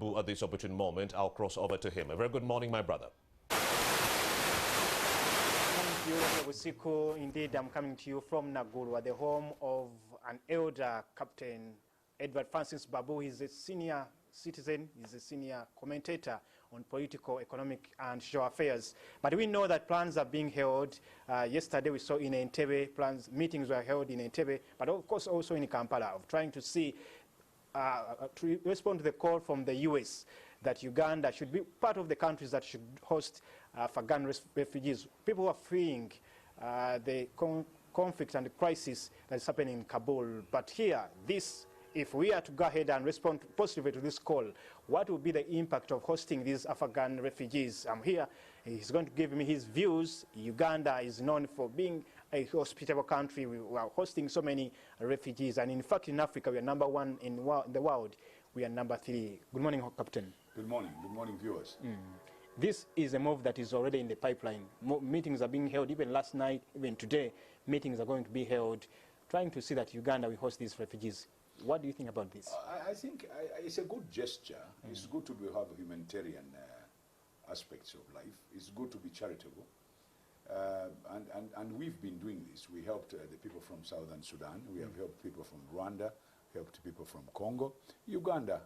At this opportune moment, I'll cross over to him. A very good morning, my brother. Thank you, Busiku. Indeed, I'm coming to you from Naguru, the home of an elder, Captain Edward Francis Babu. He's a senior citizen, he's a senior commentator on political, economic, and social affairs. But we know that plans are being held. Yesterday we saw in Entebbe, meetings were held in Entebbe, but of course also in Kampala, of trying to see to respond to the call from the US that Uganda should be part of the countries that should host Afghan refugees, people who are fleeing the conflict and the crisis that is happening in Kabul. But here, if we are to go ahead and respond positively to this call, what will be the impact of hosting these Afghan refugees? I'm here. He's going to give me his views. Uganda is known for being a hospitable country. We are hosting so many refugees. And in fact, in Africa, we are #1 in the world. We are #3. Good morning, Captain. Good morning. Good morning, viewers. This is a move that is already in the pipeline. Meetings are being held, even last night, even today. Meetings are going to be held, trying to see that Uganda will host these refugees. What do you think about this? I think it's a good gesture. It's good to have humanitarian aspects of life. It's good to be charitable. And we've been doing this. We helped the people from Southern Sudan. We have helped people from Rwanda, helped people from Congo. Uganda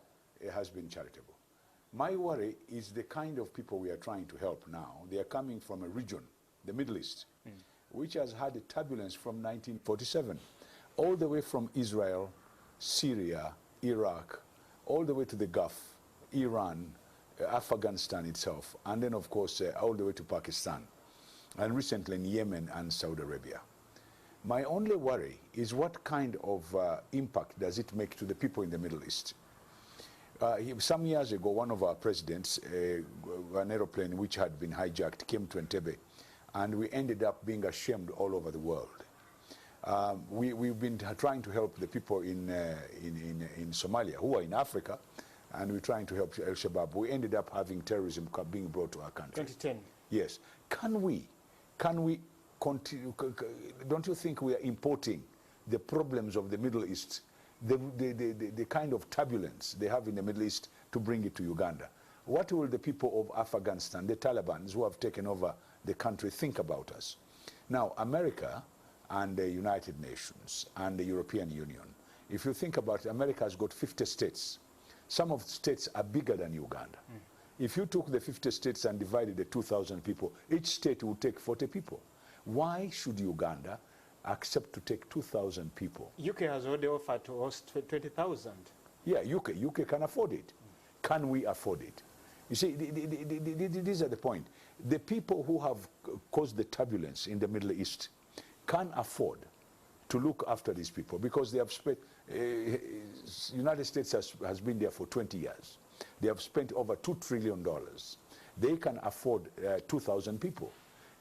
has been charitable. My worry is the kind of people we are trying to help now. They are coming from a region, the Middle East, which has had a turbulence from 1947, all the way from Israel, Syria, Iraq, all the way to the Gulf, Iran, Afghanistan itself, and then of course all the way to Pakistan, and recently in Yemen and Saudi Arabia. My only worry is what kind of impact does it make to the people in the Middle East? Some years ago, one of our presidents, an aeroplane which had been hijacked, came to Entebbe, and we ended up being ashamed all over the world. We've been trying to help the people in Somalia, who are in Africa, and we're trying to help Al-Shabaab. We ended up having terrorism being brought to our country. 2010. Yes. Can we continue? Don't you think we are importing the problems of the Middle East, the kind of turbulence they have in the Middle East, to bring it to Uganda? What will the people of Afghanistan, the Taliban who have taken over the country, think about us? Now, America and the United Nations and the European Union, if you think about it, America has got 50 states. Some of the states are bigger than Uganda. If you took the 50 states and divided the 2,000 people, each state would take 40 people. Why should Uganda accept to take 2,000 people? UK has already offered to host 20,000. Yeah, UK can afford it. Can we afford it? You see, these are the point. The people who have caused the turbulence in the Middle East can afford to look after these people, because they have spent, United States has been there for 20 years. They have spent over $2 trillion. They can afford 2,000 people.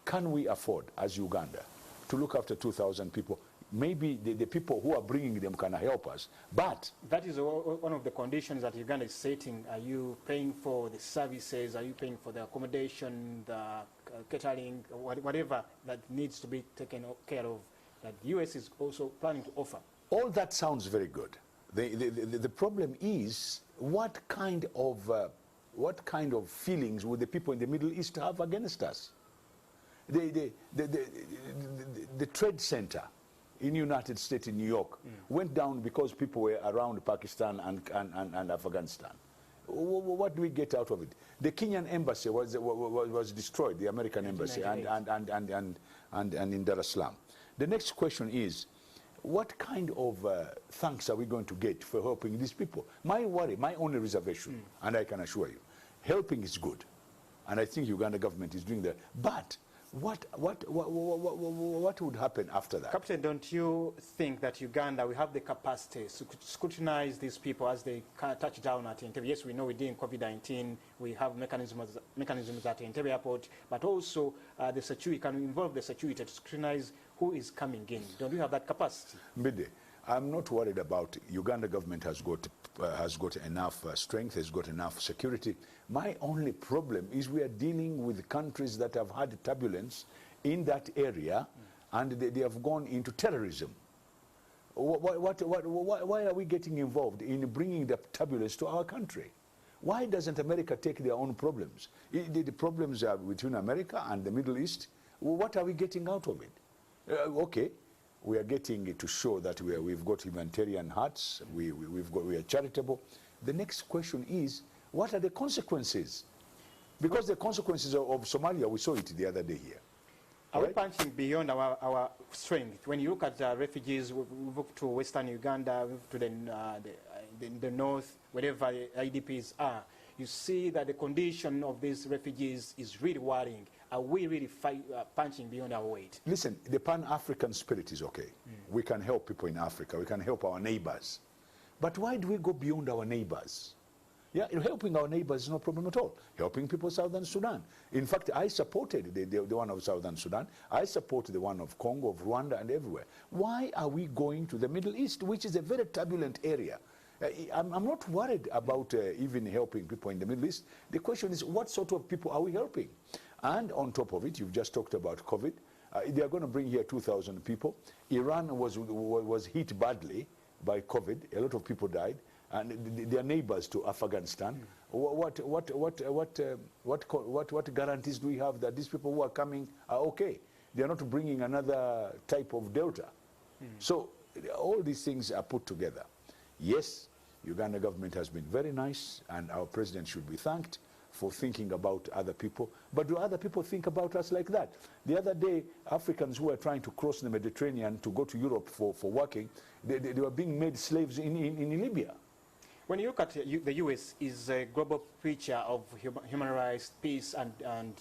Can we afford, as Uganda, to look after 2,000 people? Maybe the people who are bringing them can help us, but... That is one of the conditions that Uganda is setting. Are you paying for the services? Are you paying for the accommodation, the catering, whatever that needs to be taken care of, that the US is also planning to offer? All that sounds very good. The problem is, what kind of feelings would the people in the Middle East have against us? The trade center in the United States, in New York, went down because people were around Pakistan and Afghanistan. What do we get out of it? The Kenyan embassy was destroyed, the American embassy, and in Dar es Salaam. The next question is, what kind of thanks are we going to get for helping these people? My worry, my only reservation, and I can assure you, helping is good, and I think Uganda government is doing that. But what would happen after that? Captain, don't you think that Uganda will have the capacity to scrutinize these people as they touch down at Entebbe? Yes, we know we're dealing COVID-19. We have mechanisms at Entebbe Airport, but also the security can involve the security to scrutinize who is coming in. Don't you have that capacity? Mbide, I'm not worried about Uganda government has got enough strength, has got enough security. My only problem is we are dealing with countries that have had turbulence in that area, and they have gone into terrorism. Why are we getting involved in bringing the turbulence to our country? Why doesn't America take their own problems? The problems are between America and the Middle East. Well, what are we getting out of it? Okay, we are getting it to show that we've got humanitarian hearts, we are charitable. The next question is, what are the consequences? Because the consequences of Somalia, we saw it the other day here. Are we punching beyond our strength? When you look at refugees, we move to Western Uganda, move to the north, wherever the IDPs are, you see that the condition of these refugees is really worrying. Are we really punching beyond our weight? Listen, the Pan-African spirit is okay. We can help people in Africa. We can help our neighbors. But why do we go beyond our neighbors? Yeah, helping our neighbors is no problem at all. Helping people in Southern Sudan. In fact, I supported the one of Southern Sudan. I supported the one of Congo, of Rwanda, and everywhere. Why are we going to the Middle East, which is a very turbulent area? I'm not worried about even helping people in the Middle East. The question is, what sort of people are we helping? And on top of it, you've just talked about COVID. They are going to bring here 2,000 people. Iran was hit badly by COVID. A lot of people died. And their neighbors to Afghanistan. What guarantees do we have that these people who are coming are okay? They are not bringing another type of Delta. So all these things are put together. Yes, Uganda government has been very nice, and our president should be thanked for thinking about other people. But do other people think about us like that? The other day, Africans who were trying to cross the Mediterranean to go to Europe for working, they were being made slaves in Libya. When you look at the U.S. is a global preacher of human rights, peace, and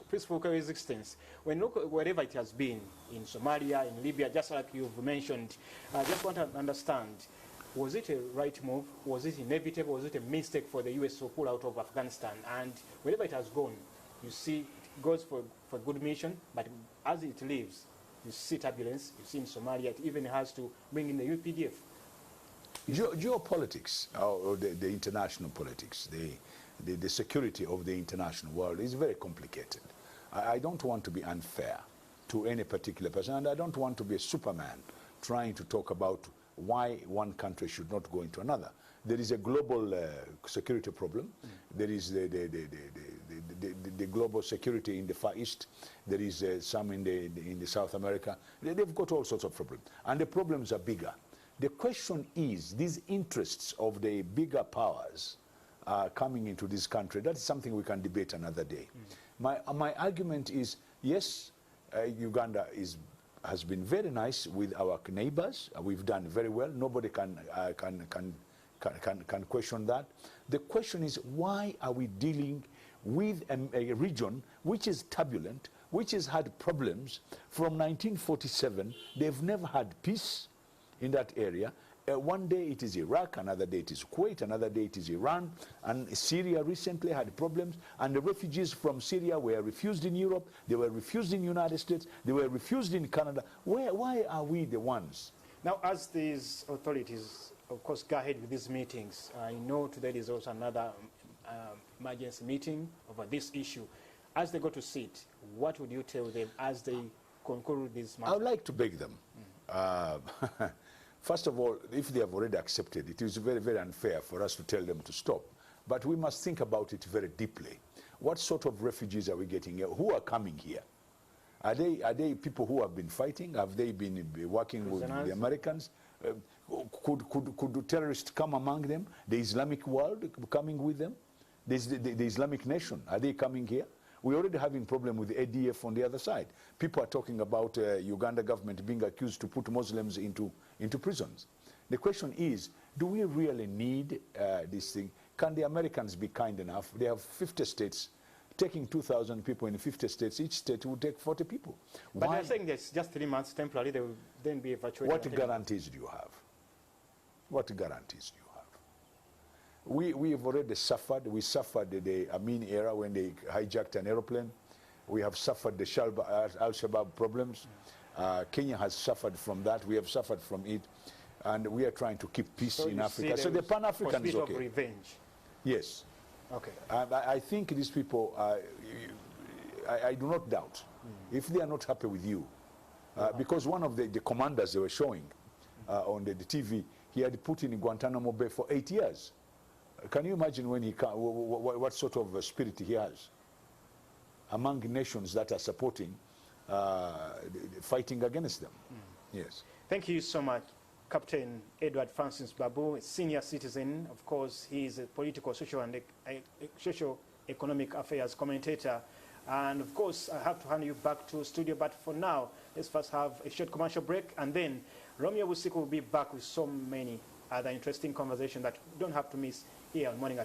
peaceful coexistence. When you look wherever it has been, in Somalia, in Libya, just like you've mentioned, I just want to understand, was it a right move? Was it inevitable? Was it a mistake for the U.S. to pull out of Afghanistan? And wherever it has gone, you see it goes for a good mission, but as it leaves, you see turbulence. You see in Somalia, it even has to bring in the UPDF. Geopolitics, or the international politics, the security of the international world is very complicated. I don't want to be unfair to any particular person, and I don't want to be a Superman trying to talk about why one country should not go into another. There is a global security problem. There is the global security in the Far East. There is some in the South America. They've got all sorts of problems, and the problems are bigger. The question is, these interests of the bigger powers coming into this country, that's something we can debate another day. My argument is, yes, Uganda has been very nice with our neighbors. We've done very well. Nobody can question that. The question is, why are we dealing with a region which is turbulent, which has had problems from 1947? They've never had peace in that area. One day it is Iraq, another day it is Kuwait, another day it is Iran, and Syria recently had problems, and the refugees from Syria were refused in Europe, they were refused in the United States, they were refused in Canada. Why are we the ones? Now, as these authorities, of course, go ahead with these meetings, I know today is also another emergency meeting over this issue. As they go to sit, what would you tell them as they conclude this matter? I would like to beg them. First of all, if they have already accepted, it is very, very unfair for us to tell them to stop. But we must think about it very deeply. What sort of refugees are we getting here? Who are coming here? Are they people who have been fighting? Have they been working with the Americans? Could terrorists come among them? The Islamic world coming with them? The Islamic nation, are they coming here? We're already having problem with the ADF on the other side. People are talking about Uganda government being accused to put Muslims into prisons. The question is, do we really need this thing? Can the Americans be kind enough? They have 50 states. Taking 2,000 people in 50 states, each state will take 40 people. But they're saying there's just 3 months temporarily, they will then be evacuated. What guarantees do you have? What guarantees do you have? We have already suffered. We suffered the Amin era when they hijacked an aeroplane. We have suffered the Al-Shabaab problems. Kenya has suffered from that. We have suffered from it. And we are trying to keep peace in Africa. So the Pan-African is okay. Of revenge. Yes. Okay. I think these people, I do not doubt, if they are not happy with you, because one of the commanders they were showing on the TV, he had put in Guantanamo Bay for 8 years. Can you imagine when he what sort of spirit he has among nations that are supporting, fighting against them? Yes. Thank you so much, Captain Edward Francis Babu, a senior citizen. Of course, he is a political, social, and socio-economic affairs commentator. And of course, I have to hand you back to studio. But for now, let's first have a short commercial break, and then Romeo Wusiku will be back with so many other interesting conversations that you don't have to miss here on Morning at